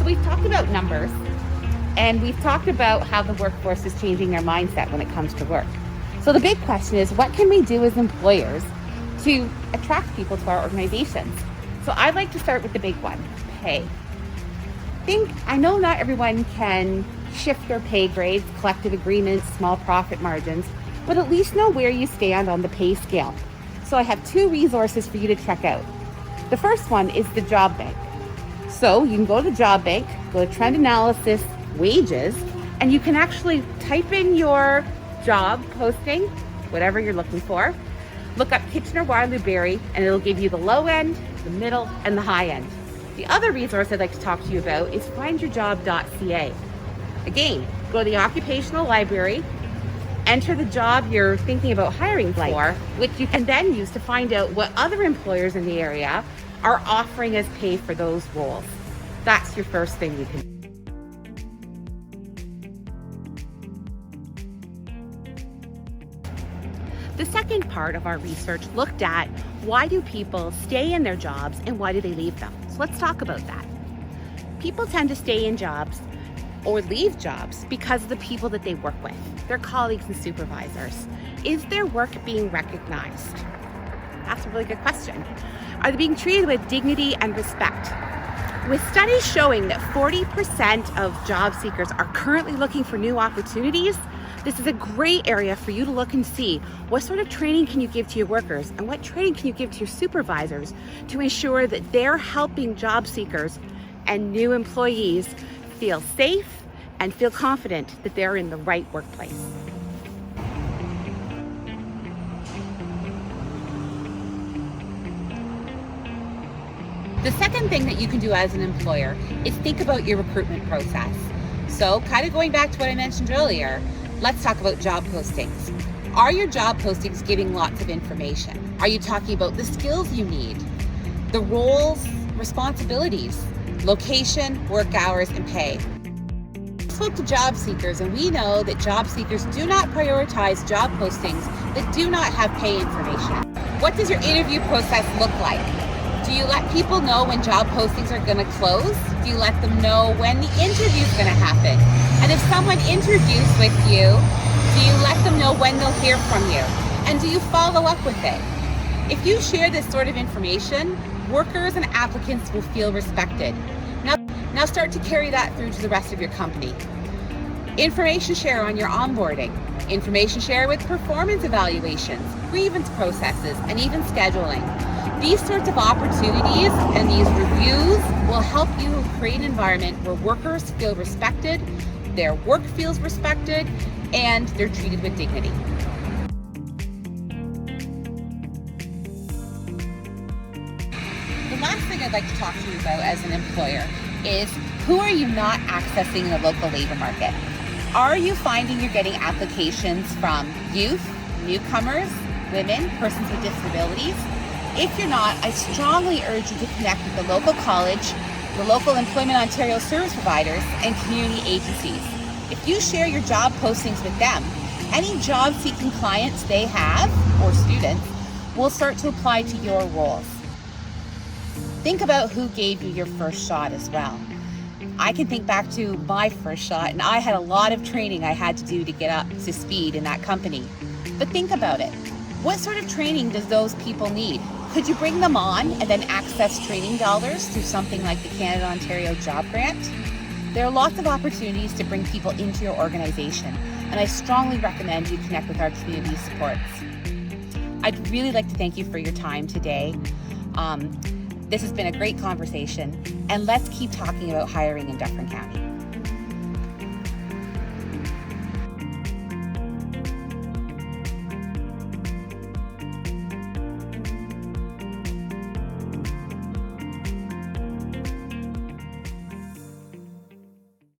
we've talked about numbers, and we've talked about how the workforce is changing their mindset when it comes to work. So the big question is, what can we do as employers to attract people to our organizations? So I'd like to start with the big one, pay. I know not everyone can shift their pay grades, collective agreements, small profit margins, but at least know where you stand on the pay scale. So I have 2 resources for you to check out. The first one is the job bank. So you can go to the job bank, go to trend analysis, wages, and you can actually type in your job posting, whatever you're looking for, look up Kitchener, Waterloo, Barrie, and it'll give you the low end, the middle, and the high end. The other resource I'd like to talk to you about is findyourjob.ca. Again, go to the occupational library, enter the job you're thinking about hiring for, which you can then use to find out what other employers in the area are offering as pay for those roles. That's your first thing you can do. The second part of our research looked at why do people stay in their jobs and why do they leave them? So let's talk about that. People tend to stay in jobs or leave jobs because of the people that they work with, their colleagues and supervisors. Is their work being recognized? That's a really good question. Are they being treated with dignity and respect? With studies showing that 40% of job seekers are currently looking for new opportunities, this is a great area for you to look and see what sort of training can you give to your workers and what training can you give to your supervisors to ensure that they're helping job seekers and new employees feel safe and feel confident that they're in the right workplace. The second thing that you can do as an employer is think about your recruitment process. So kind of going back to what I mentioned earlier, let's talk about job postings. Are your job postings giving lots of information? Are you talking about the skills you need, the roles, responsibilities, location, work hours, and pay? We spoke to job seekers, and we know that job seekers do not prioritize job postings that do not have pay information. What does your interview process look like? Do you let people know when job postings are going to close? Do you let them know when the interview is going to happen? And if someone interviews with you, do you let them know when they'll hear from you? And do you follow up with it? If you share this sort of information, workers and applicants will feel respected. Now start to carry that through to the rest of your company. Information share on your onboarding. Information share with performance evaluations, grievance processes, and even scheduling. These sorts of opportunities and these reviews will help you create an environment where workers feel respected, their work feels respected, and they're treated with dignity. The last thing I'd like to talk to you about as an employer is who are you not accessing in the local labor market? Are you finding you're getting applications from youth, newcomers, women, persons with disabilities? If you're not, I strongly urge you to connect with the local college, the local Employment Ontario service providers, and community agencies. If you share your job postings with them, any job-seeking clients they have, or students, will start to apply to your roles. Think about who gave you your first shot as well. I can think back to my first shot, and I had a lot of training I had to do to get up to speed in that company. But think about it. What sort of training does those people need? Could you bring them on and then access training dollars through something like the Canada-Ontario Job Grant? There are lots of opportunities to bring people into your organization, and I strongly recommend you connect with our community supports. I'd really like to thank you for your time today. This has been a great conversation, and let's keep talking about hiring in Dufferin County.